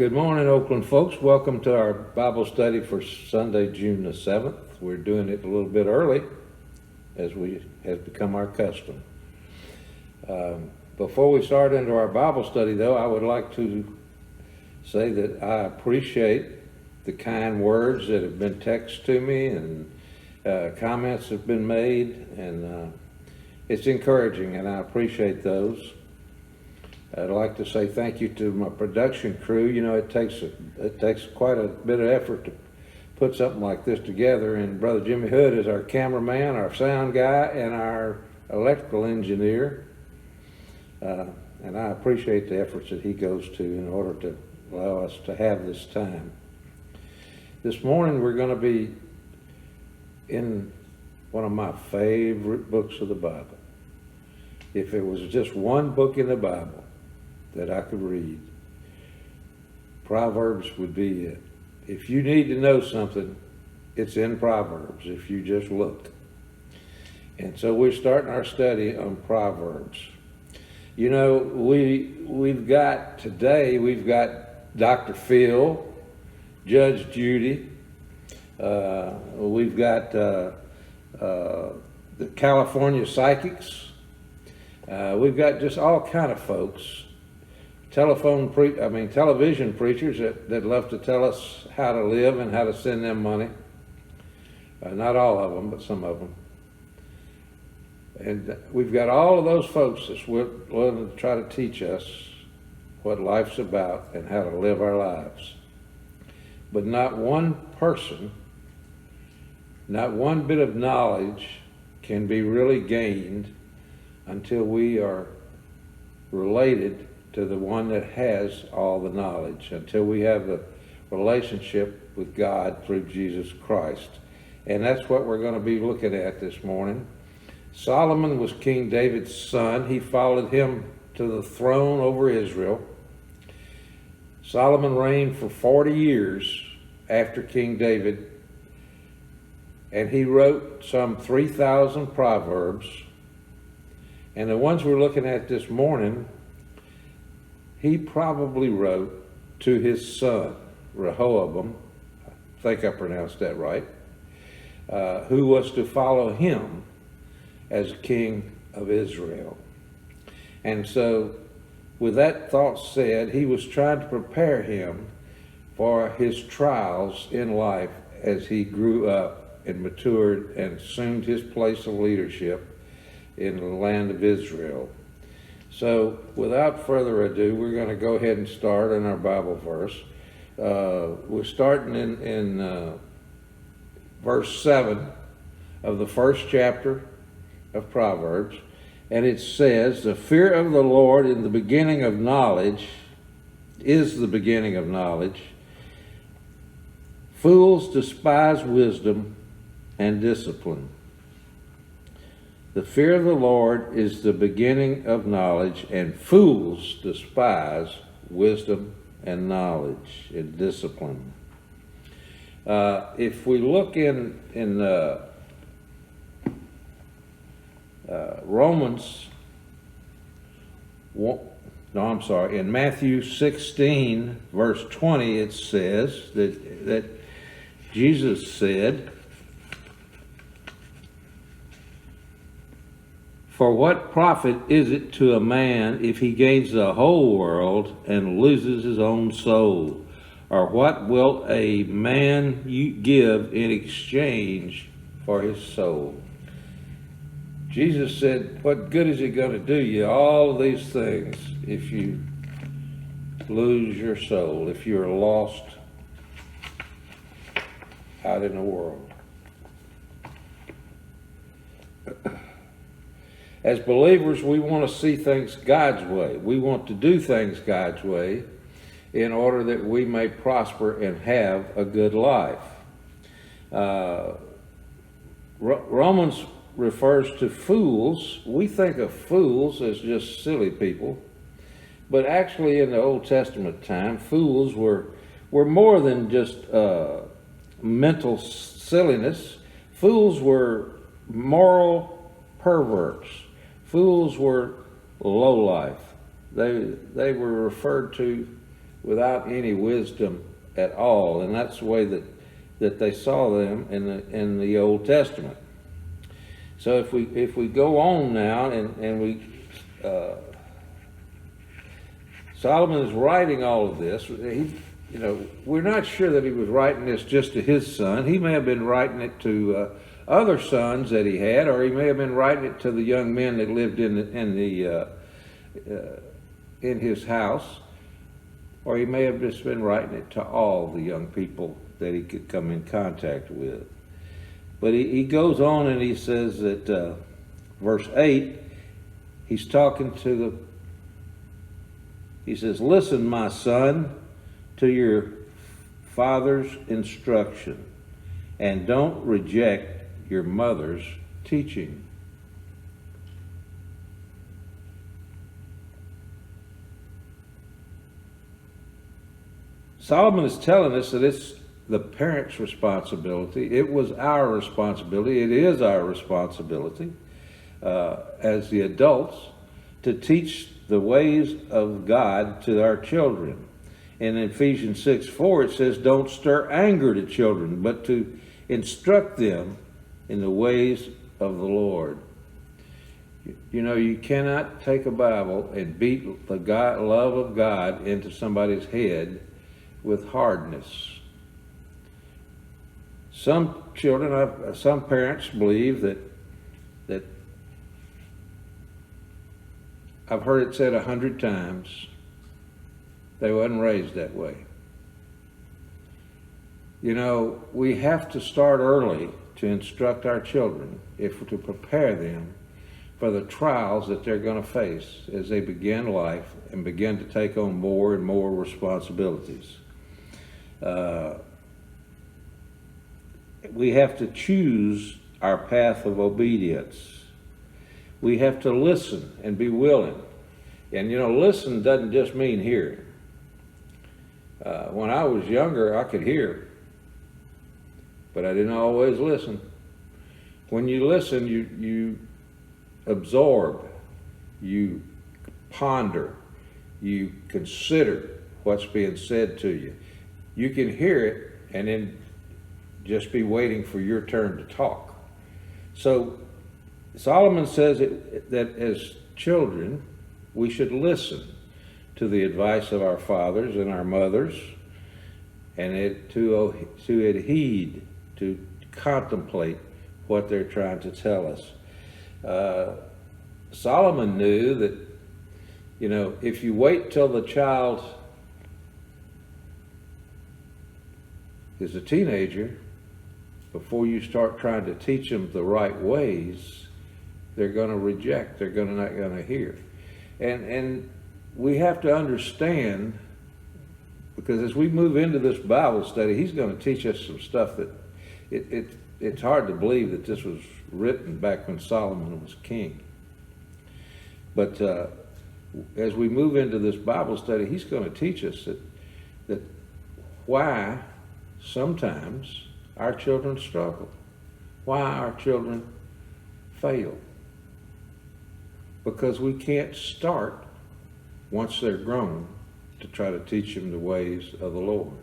Good morning, Oakland folks. Welcome to our Bible study for Sunday, June the 7th. We're doing it a little bit early, as has become our custom. Before we start into our Bible study, though, I would like to say that I appreciate the kind words that have been texted to me and comments have been made, and it's encouraging, and I appreciate those. I'd like to say thank you to my production crew. You know, it takes quite a bit of effort to put something like this together, and Brother Jimmy Hood is our cameraman, our sound guy, and our electrical engineer. And I appreciate the efforts that he goes to in order to allow us to have this time. This morning we're going to be in one of my favorite books of the Bible. If it was just one book in the Bible that I could read, Proverbs would be it. If you need to know something, it's in Proverbs if you just look. And so we're starting our study on Proverbs. You know, we've got Dr. Phil, Judge Judy, we've got the California Psychics, we've got just all kind of folks, television preachers that love to tell us how to live and how to send them money. Not all of them, but some of them. And we've got all of those folks that's willing to try to teach us what life's about and how to live our lives. But not one person, not one bit of knowledge can be really gained until we are related to the one that has all the knowledge, until we have a relationship with God through Jesus Christ. And that's what we're going to be looking at this morning. Solomon was King David's son. He followed him to the throne over Israel. Solomon reigned for 40 years after King David, and he wrote some 3,000 proverbs. And the ones we're looking at this morning, he probably wrote to his son, Rehoboam, I think I pronounced that right, who was to follow him as king of Israel. And so, with that thought said, he was trying to prepare him for his trials in life as he grew up and matured and assumed his place of leadership in the land of Israel. So, without further ado, we're going to go ahead and start in our Bible verse. We're starting in verse 7 of the first chapter of Proverbs, and it says, "The fear of the Lord in the beginning of knowledge is the beginning of knowledge. Fools despise wisdom and discipline." The fear of the Lord is the beginning of knowledge, and fools despise wisdom and knowledge and discipline. If we look in in Matthew 16, verse 20, it says that Jesus said, "For what profit is it to a man if he gains the whole world and loses his own soul? Or what will a man give in exchange for his soul?" Jesus said, what good is it going to do you, all of these things, if you lose your soul, if you're lost out in the world? As believers, we want to see things God's way. We want to do things God's way in order that we may prosper and have a good life. Romans refers to fools. We think of fools as just silly people, but actually in the Old Testament time, fools were more than just mental silliness. Fools were moral perverts. Fools were lowlife. They were referred to without any wisdom at all, and that's the way that they saw them in the Old Testament. So if we go on now and we Solomon is writing all of this. We're not sure that he was writing this just to his son. He may have been writing it to other sons that he had, or he may have been writing it to the young men that lived in his house, or he may have just been writing it to all the young people that he could come in contact with. But he goes on and he says that verse 8, he's talking to he says, "Listen, my son, to your father's instruction, and don't reject your mother's teaching." Solomon is telling us that it's the parents' responsibility. It was our responsibility. It is our responsibility as the adults to teach the ways of God to our children. In Ephesians 6:4 it says, "Don't stir anger to children, but to instruct them in the ways of the Lord." You cannot take a Bible and beat the love of God into somebody's head with hardness. Some parents believe that I've heard it said 100 times, they wasn't raised that way. We have to start early to instruct our children, to prepare them for the trials that they're going to face as they begin life and begin to take on more and more responsibilities. We have to choose our path of obedience. We have to listen and be willing. And listen doesn't just mean hearing. When I was younger, I could hear, but I didn't always listen. When you listen, you absorb, you ponder, you consider what's being said to you. You can hear it and then just be waiting for your turn to talk. So Solomon says that as children, we should listen to the advice of our fathers and our mothers, and to heed, to contemplate what they're trying to tell us. Solomon knew that, if you wait till the child is a teenager before you start trying to teach them the right ways, they're going to reject. They're not going to hear. And we have to understand, because as we move into this Bible study, he's going to teach us some stuff that it's hard to believe that this was written back when Solomon was king. But as we move into this Bible study, he's going to teach us that why sometimes our children struggle, why our children fail. Because we can't start, once they're grown, to try to teach them the ways of the Lord.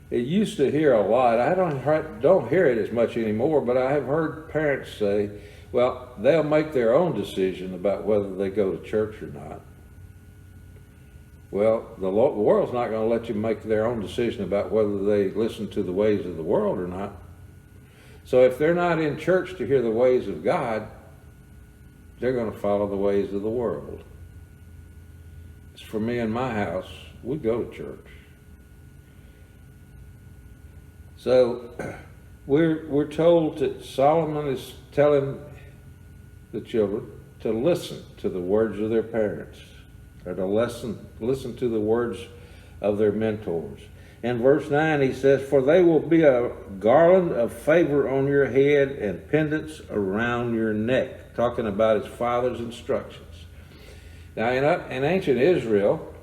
It used to hear a lot. I don't hear it as much anymore, but I have heard parents say, well, they'll make their own decision about whether they go to church or not. Well, the world's not going to let you make their own decision about whether they listen to the ways of the world or not. So if they're not in church to hear the ways of God, they're going to follow the ways of the world. As for me and my house, we go to church. So we're told that Solomon is telling the children to listen to the words of their parents, or to listen to the words of their mentors. In verse 9 he says, "For they will be a garland of favor on your head and pendants around your neck," talking about his father's instructions. Now in ancient Israel,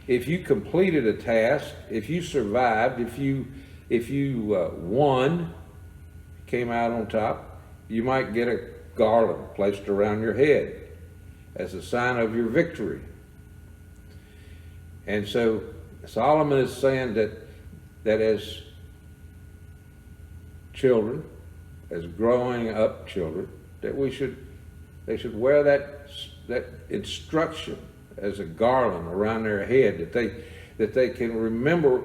if you completed a task, if you survived, if you won, came out on top, you might get a garland placed around your head as a sign of your victory. And so Solomon is saying that as children, as growing up children, that they should wear that instruction as a garland around their head, that they can remember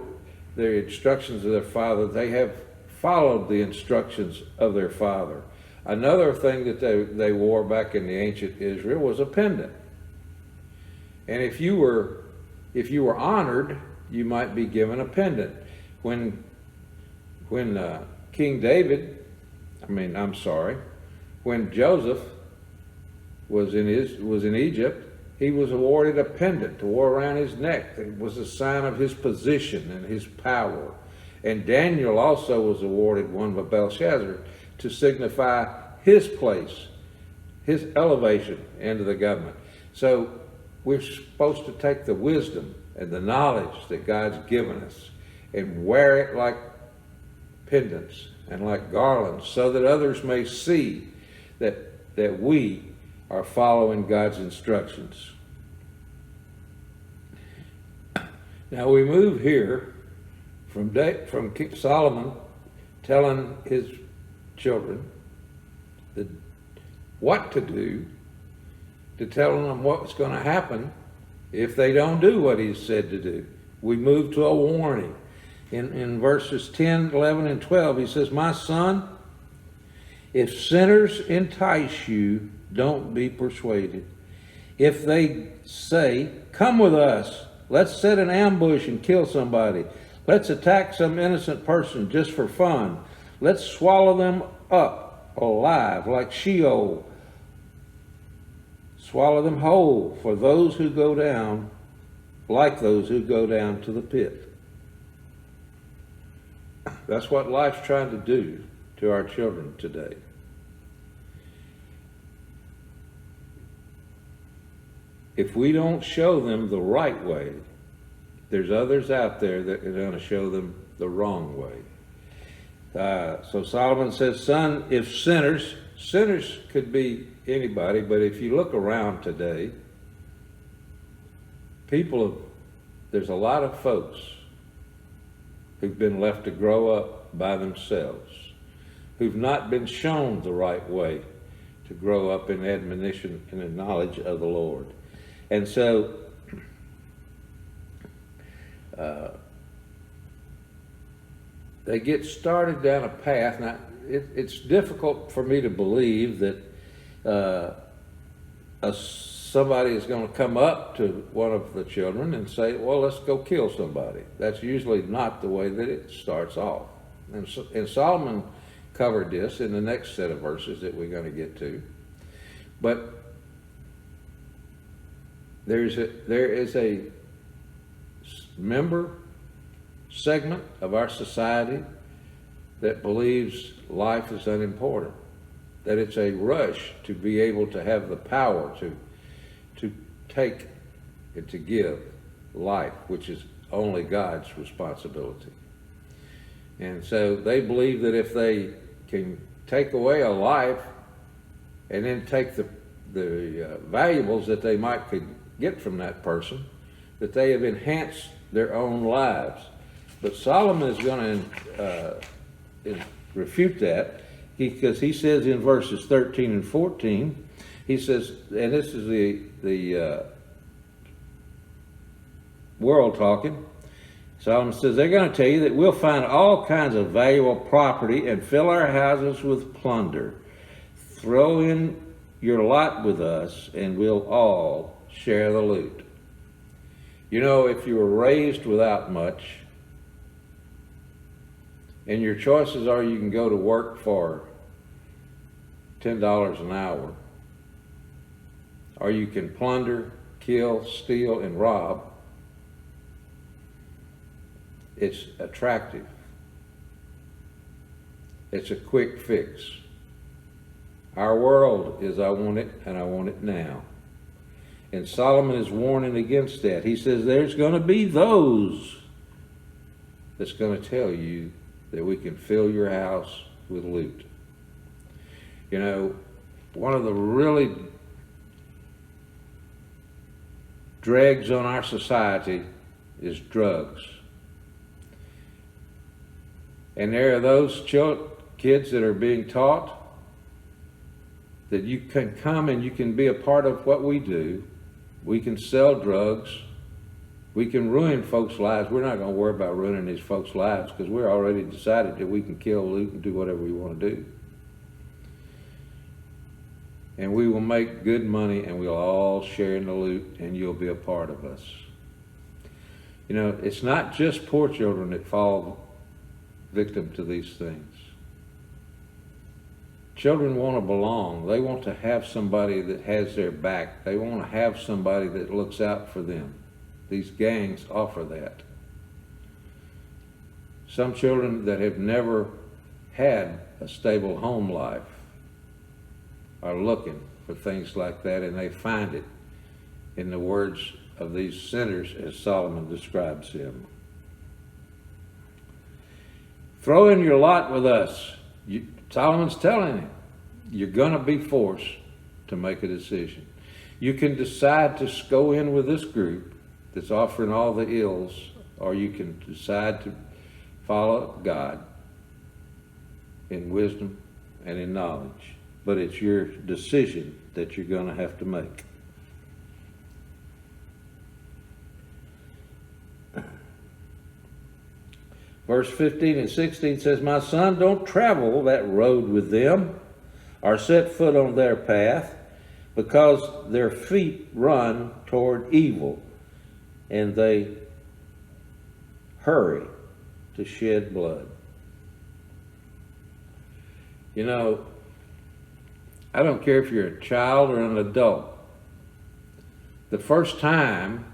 the instructions of their father. They have followed the instructions of their father. Another thing that they wore back in the ancient Israel was a pendant. And if you were honored, you might be given a pendant. When King David, when Joseph was in Egypt, he was awarded a pendant to wear around his neck. It was a sign of his position and his power. And Daniel also was awarded one by Belshazzar to signify his place, his elevation into the government. So we're supposed to take the wisdom and the knowledge that God's given us and wear it like pendants and like garlands, so that others may see that we are following God's instructions. Now we move here from King Solomon telling his children what to do, to telling them what's going to happen if they don't do what he's said to do. We move to a warning. In verses 10, 11, and 12, he says, "My son, if sinners entice you, don't be persuaded. If they say, 'Come with us, let's set an ambush and kill somebody. Let's attack some innocent person just for fun. Let's swallow them up alive like Sheol. Swallow them whole for those who go down, like those who go down to the pit.'" That's what life's trying to do to our children today. If we don't show them the right way, there's others out there that are going to show them the wrong way. So Solomon says, "Son, if sinners could be anybody, but if you look around today, there's a lot of folks who've been left to grow up by themselves, who've not been shown the right way to grow up in admonition and in knowledge of the Lord. And so they get started down a path. Now, it's difficult for me to believe that somebody is going to come up to one of the children and say, "Well, let's go kill somebody." That's usually not the way that it starts off. And Solomon covered this in the next set of verses that we're going to get to. But there is a member segment of our society that believes life is unimportant, that it's a rush to be able to have the power to take and to give life, which is only God's responsibility. And so they believe that if they can take away a life and then take the valuables that they could get from that person, that they have enhanced their own lives. But Solomon is going to refute that, because he says in verses 13 and 14, he says, and this is the world talking, Solomon says, "They're going to tell you that we'll find all kinds of valuable property and fill our houses with plunder. Throw in your lot with us and we'll all share the loot." You know, if you were raised without much, and your choices are you can go to work for $10 an hour, or you can plunder, kill, steal, and rob, it's attractive. It's a quick fix. Our world is, I want it, and I want it now. And Solomon is warning against that. He says there's going to be those that's going to tell you that we can fill your house with loot. You know, one of the really dregs on our society is drugs. And there are those kids that are being taught that you can come and you can be a part of what we do. We can sell drugs. We can ruin folks' lives. We're not going to worry about ruining these folks' lives because we're already decided that we can kill, loot, and do whatever we want to do. And we will make good money, and we'll all share in the loot, and you'll be a part of us. You know, it's not just poor children that fall victim to these things. Children want to belong. They want to have somebody that has their back. They want to have somebody that looks out for them. These gangs offer that. Some children that have never had a stable home life are looking for things like that, and they find it in the words of these sinners as Solomon describes them. Throw in your lot with us. Solomon's telling him, you're going to be forced to make a decision. You can decide to go in with this group that's offering all the ills, or you can decide to follow God in wisdom and in knowledge. But it's your decision that you're going to have to make. Verse 15 and 16 says, my son, don't travel that road with them or set foot on their path, because their feet run toward evil and they hurry to shed blood. You know, I don't care if you're a child or an adult. The first time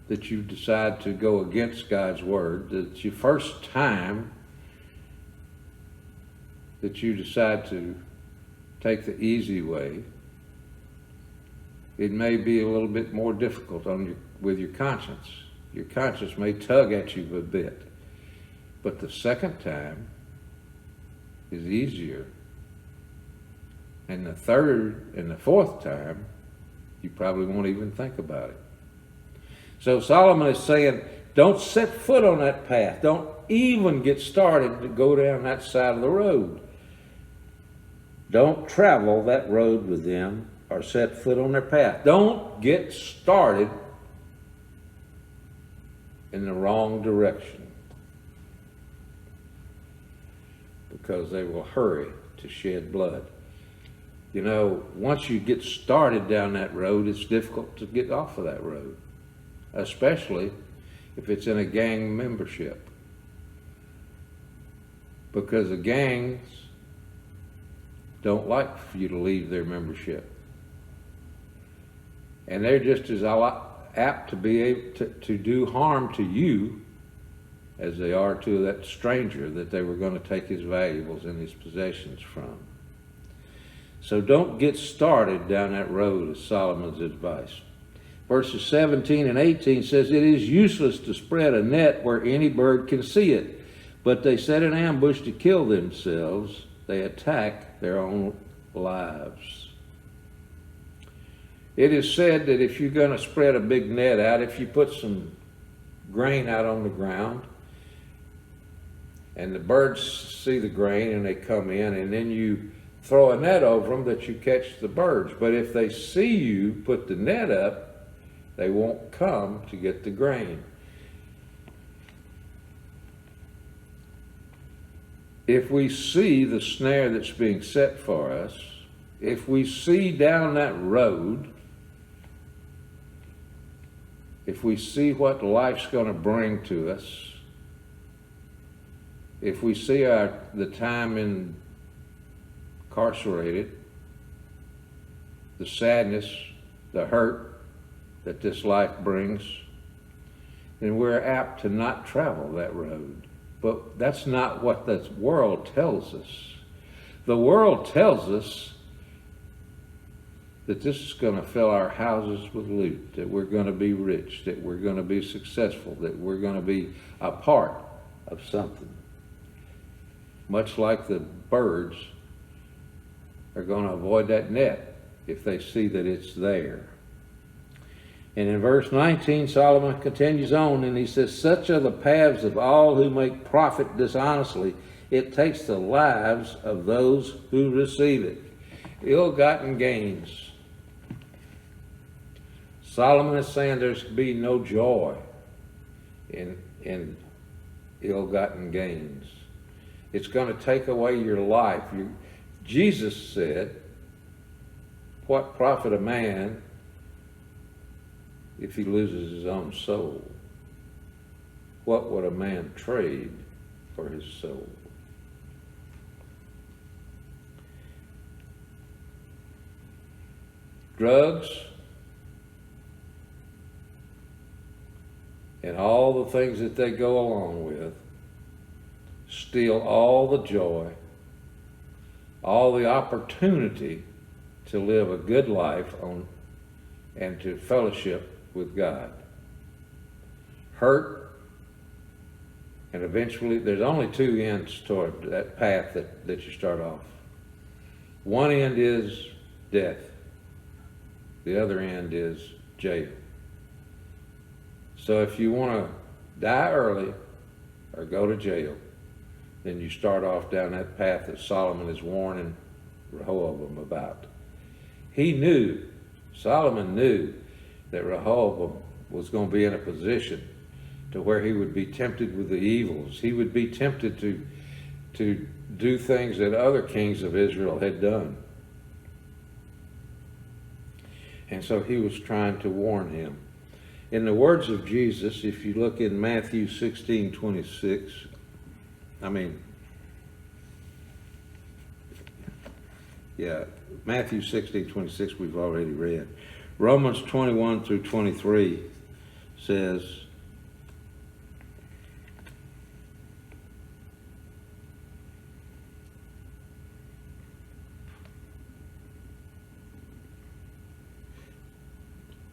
that you decide to go against God's word, that's your first time that you decide to take the easy way, it may be a little bit more difficult with your conscience. Your conscience may tug at you a bit. But the second time is easier. And the third and the fourth time, you probably won't even think about it. So Solomon is saying, don't set foot on that path. Don't even get started to go down that side of the road. Don't travel that road with them or set foot on their path. Don't get started in the wrong direction, because they will hurry to shed blood. You know, once you get started down that road, it's difficult to get off of that road, especially if it's in a gang membership, because the gangs don't like for you to leave their membership. And they're just as apt to be able to do harm to you as they are to that stranger that they were going to take his valuables and his possessions from. So don't get started down that road, is Solomon's advice. Verses 17 and 18 says, it is useless to spread a net where any bird can see it, but they set an ambush to kill themselves. They attack their own lives. It is said that if you're going to spread a big net out, if you put some grain out on the ground and the birds see the grain and they come in, and then you throw a net over them that you catch the birds. But if they see you put the net up, they won't come to get the grain. If we see the snare that's being set for us, if we see down that road, if we see what life's going to bring to us, if we see the time incarcerated, the sadness, the hurt that this life brings, then we're apt to not travel that road. But that's not what the world tells us. The world tells us that this is going to fill our houses with loot, that we're going to be rich, that we're going to be successful, that we're going to be a part of something. Much like the birds are going to avoid that net if they see that it's there. And in verse 19, Solomon continues on, and he says, "Such are the paths of all who make profit dishonestly. It takes the lives of those who receive it." Ill-gotten gains. Solomon is saying there's to be no joy in ill-gotten gains. It's going to take away your life. Jesus said, "What profit a man if he loses his own soul? What would a man trade for his soul?" Drugs and all the things that they go along with steal all the joy, all the opportunity to live a good life and to fellowship with God. Hurt, and eventually there's only two ends toward that path that you start off. One end is death. The other end is jail. So if you want to die early or go to jail, then you start off down that path that Solomon is warning Rehoboam about. Solomon knew that Rehoboam was going to be in a position to where he would be tempted with the evils. He would be tempted to do things that other kings of Israel had done. And so he was trying to warn him. In the words of Jesus, if you look in Matthew 16:26, Matthew 16:26 we've already read. Romans 21-23 says,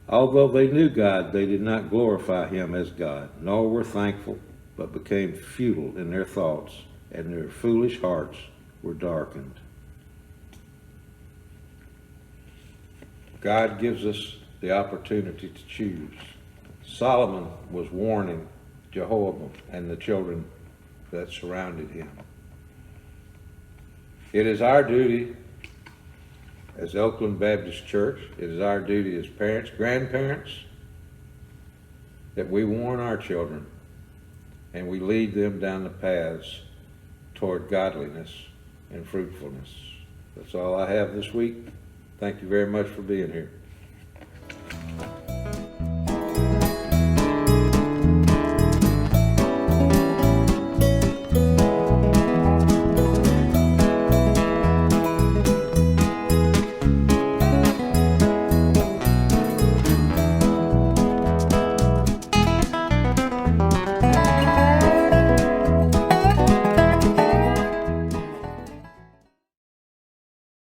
"Although they knew God, they did not glorify him as God, nor were thankful, but became futile in their thoughts, and their foolish hearts were darkened." God gives us the opportunity to choose. Solomon was warning Jehoram and the children that surrounded him. It is our duty as Oakland Baptist Church, it is our duty as parents, grandparents, that we warn our children and we lead them down the paths toward godliness and fruitfulness. That's all I have this week. Thank you very much for being here.